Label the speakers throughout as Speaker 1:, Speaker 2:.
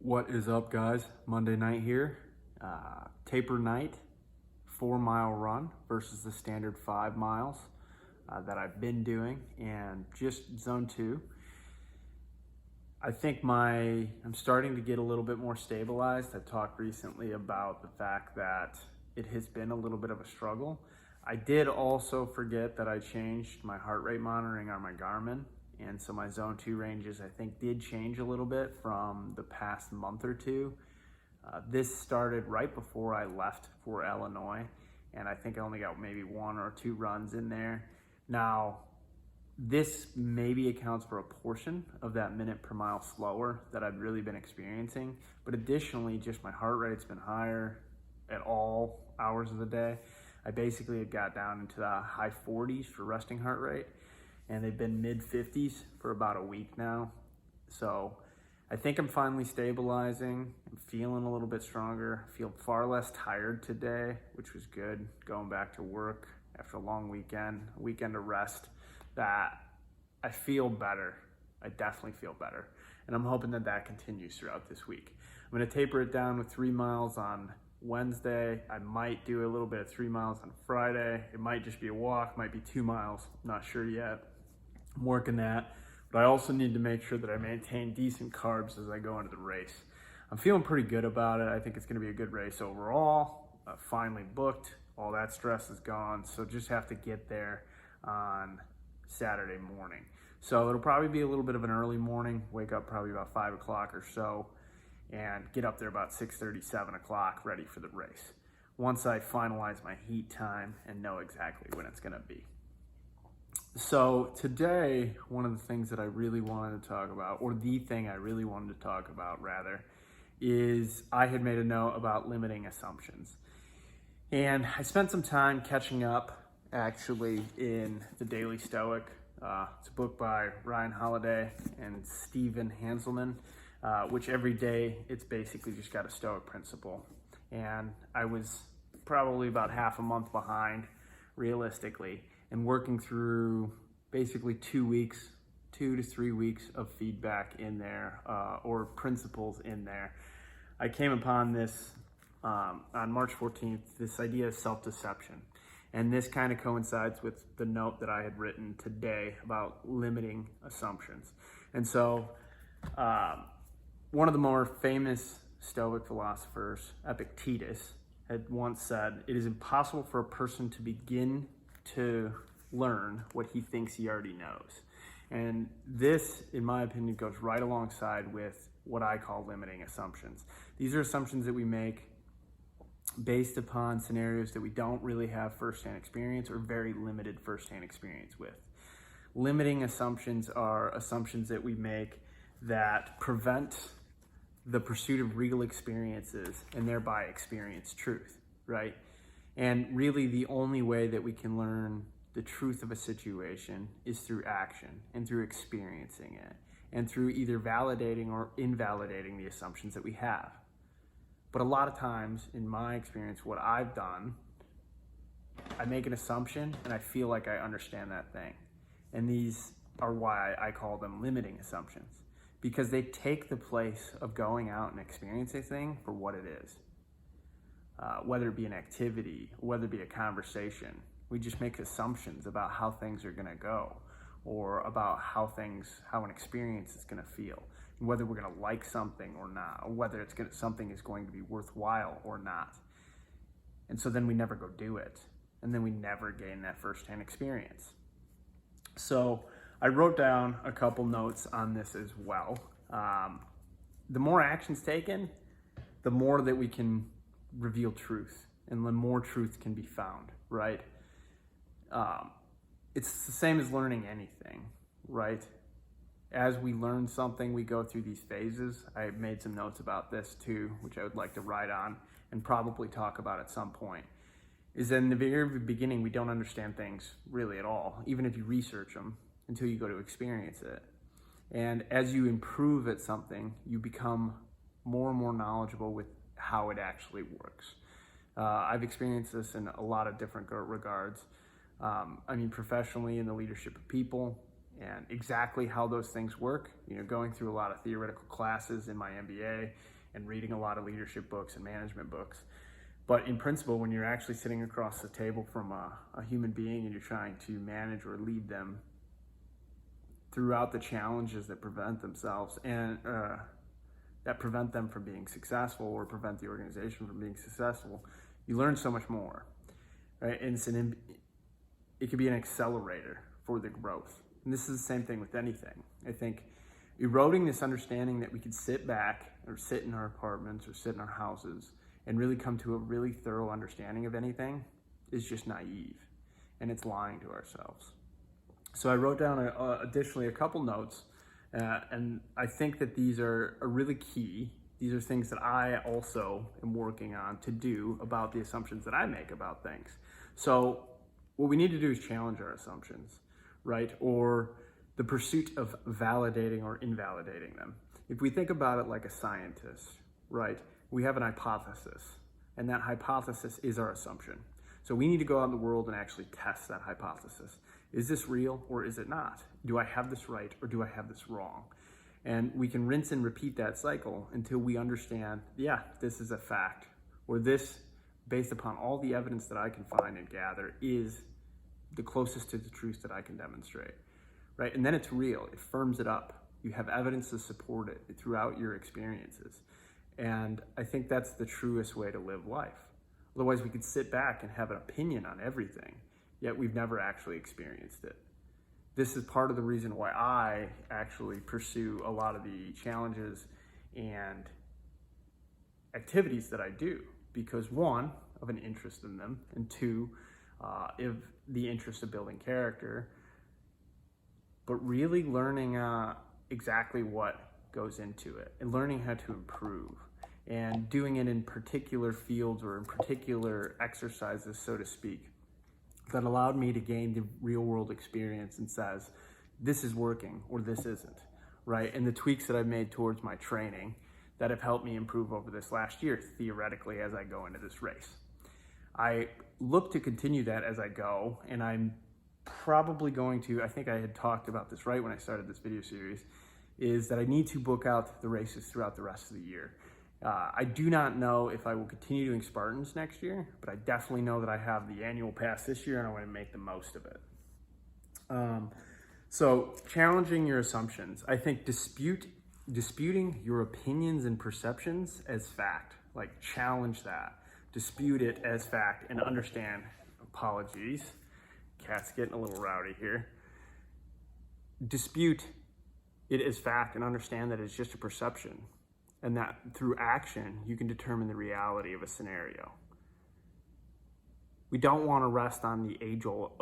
Speaker 1: What is up, guys? Monday night here. Taper night, 4 mile run versus the standard 5 miles that I've been doing, and just zone 2. I think I'm starting to get a little bit more stabilized. I've talked recently about the fact that it has been a little bit of a struggle. I did also forget that I changed my heart rate monitoring on my Garmin. And so my zone 2 ranges, I think, did change a little bit from the past month or two. This started right before I left for Illinois, and I think I only got maybe 1 or 2 runs in there. Now, this maybe accounts for a portion of that minute per mile slower that I've really been experiencing. But additionally, just my heart rate's been higher at all hours of the day. I basically had got down into the high 40s for resting heart rate, and they've been mid 50s for about a week now. So I think I'm finally stabilizing. I'm feeling a little bit stronger. I feel far less tired today, which was good. Going back to work after a long weekend, a weekend of rest, that I feel better. I definitely feel better. And I'm hoping that that continues throughout this week. I'm gonna taper it down with 3 miles on Wednesday. I might do a little bit of 3 miles on Friday. It might just be a walk, might be 2 miles. I'm not sure yet. I'm working that, but I also need to make sure that I maintain decent carbs as I go into the race. I'm feeling pretty good about it. I think it's gonna be a good race overall. Finally booked, all that stress is gone, so just have to get there on Saturday morning. So it'll probably be a little bit of an early morning, wake up probably about 5 o'clock or so, and get up there about 6:30, 7 o'clock, ready for the race. Once I finalize my heat time and know exactly when it's gonna be. So today, one of the things that I really wanted to talk about, or the thing I really wanted to talk about rather, is I had made a note about limiting assumptions. And I spent some time catching up actually in The Daily Stoic. It's a book by Ryan Holiday and Stephen Hanselman, which every day it's basically just got a Stoic principle. And I was probably about half a month behind, realistically, and working through basically 2 to 3 weeks of feedback in there, or principles in there. I came upon this on March 14th, this idea of self-deception. And this kind of coincides with the note that I had written today about limiting assumptions. And so one of the more famous Stoic philosophers, Epictetus, had once said, "It is impossible for a person to begin to learn what he thinks he already knows." And this, in my opinion, goes right alongside with what I call limiting assumptions. These are assumptions that we make based upon scenarios that we don't really have firsthand experience or very limited firsthand experience with. Limiting assumptions are assumptions that we make that prevent the pursuit of real experiences and thereby experience truth, right? And really the only way that we can learn the truth of a situation is through action and through experiencing it and through either validating or invalidating the assumptions that we have. But a lot of times, in my experience, what I've done, I make an assumption and I feel like I understand that thing. And these are why I call them limiting assumptions, because they take the place of going out and experiencing a thing for what it is. Whether it be an activity, whether it be a conversation, we just make assumptions about how things are gonna go, or about how an experience is gonna feel, and whether we're gonna like something or not, or whether something is going to be worthwhile or not. And so then we never go do it, and then we never gain that firsthand experience. So I wrote down a couple notes on this as well. The more actions taken, the more that we can reveal truth, and the more truth can be found, right? It's the same as learning anything, right? As we learn something, we go through these phases. I made some notes about this too, which I would like to write on and probably talk about at some point. Is that in the very beginning, we don't understand things really at all, even if you research them, until you go to experience it. And as you improve at something, you become more and more knowledgeable with how it actually works. I've experienced this in a lot of different regards. Professionally in the leadership of people, and exactly how those things work, going through a lot of theoretical classes in my MBA and reading a lot of leadership books and management books. But in principle, when you're actually sitting across the table from a human being and you're trying to manage or lead them throughout the challenges that prevent themselves and that prevent them from being successful or prevent the organization from being successful, you learn so much more, right? And it could be an accelerator for the growth. And this is the same thing with anything. I think eroding this understanding that we could sit back or sit in our apartments or sit in our houses and really come to a really thorough understanding of anything is just naive, and it's lying to ourselves. So I wrote down additionally a couple notes, and I think that these are really key. These are things that I also am working on to do about the assumptions that I make about things. So what we need to do is challenge our assumptions, right? Or the pursuit of validating or invalidating them. If we think about it like a scientist, right? We have an hypothesis, and that hypothesis is our assumption. So we need to go out in the world and actually test that hypothesis. Is this real or is it not? Do I have this right or do I have this wrong? And we can rinse and repeat that cycle until we understand, yeah, this is a fact, or this, based upon all the evidence that I can find and gather, is the closest to the truth that I can demonstrate, right? And then it's real, it firms it up. You have evidence to support it throughout your experiences. And I think that's the truest way to live life. Otherwise, we could sit back and have an opinion on everything, yet we've never actually experienced it. This is part of the reason why I actually pursue a lot of the challenges and activities that I do, because one, of an interest in them, and two, of the interest of building character, but really learning exactly what goes into it and learning how to improve and doing it in particular fields or in particular exercises, so to speak, that allowed me to gain the real world experience and says, this is working or this isn't, right? And the tweaks that I've made towards my training that have helped me improve over this last year, theoretically, as I go into this race. I look to continue that as I go, and I'm probably going to, I think I had talked about this right when I started this video series, is that I need to book out the races throughout the rest of the year. I do not know if I will continue doing Spartans next year, but I definitely know that I have the annual pass this year and I want to make the most of it. So challenging your assumptions. I think disputing your opinions and perceptions as fact, like challenge that, dispute it as fact, and understand, apologies, cat's getting a little rowdy here. Dispute it as fact and understand that it's just a perception, and that through action, you can determine the reality of a scenario. We don't want to rest on the age-old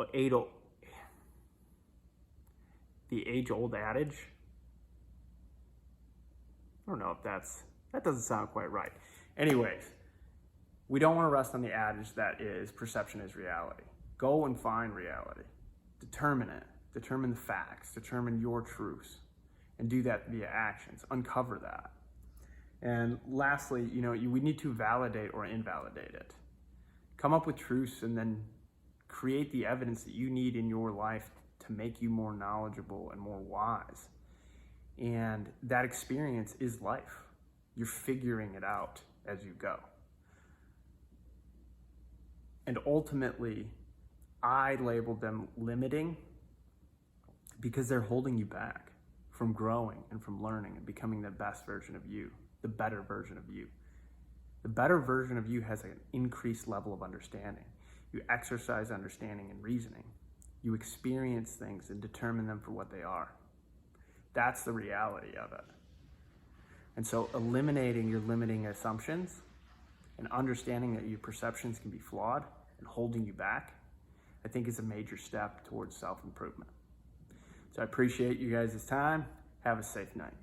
Speaker 1: adage. I don't know if that doesn't sound quite right. Anyways, we don't want to rest on the adage that is perception is reality. Go and find reality. Determine it. Determine the facts. Determine your truths. And do that via actions. Uncover that. And lastly, we need to validate or invalidate it. Come up with truths and then create the evidence that you need in your life to make you more knowledgeable and more wise. And that experience is life. You're figuring it out as you go. And ultimately, I labeled them limiting because they're holding you back from growing and from learning and becoming the best version of you. The better version of you. The better version of you has an increased level of understanding. You exercise understanding and reasoning. You experience things and determine them for what they are. That's the reality of it. And so eliminating your limiting assumptions and understanding that your perceptions can be flawed and holding you back, I think is a major step towards self-improvement. So I appreciate you guys' time. Have a safe night.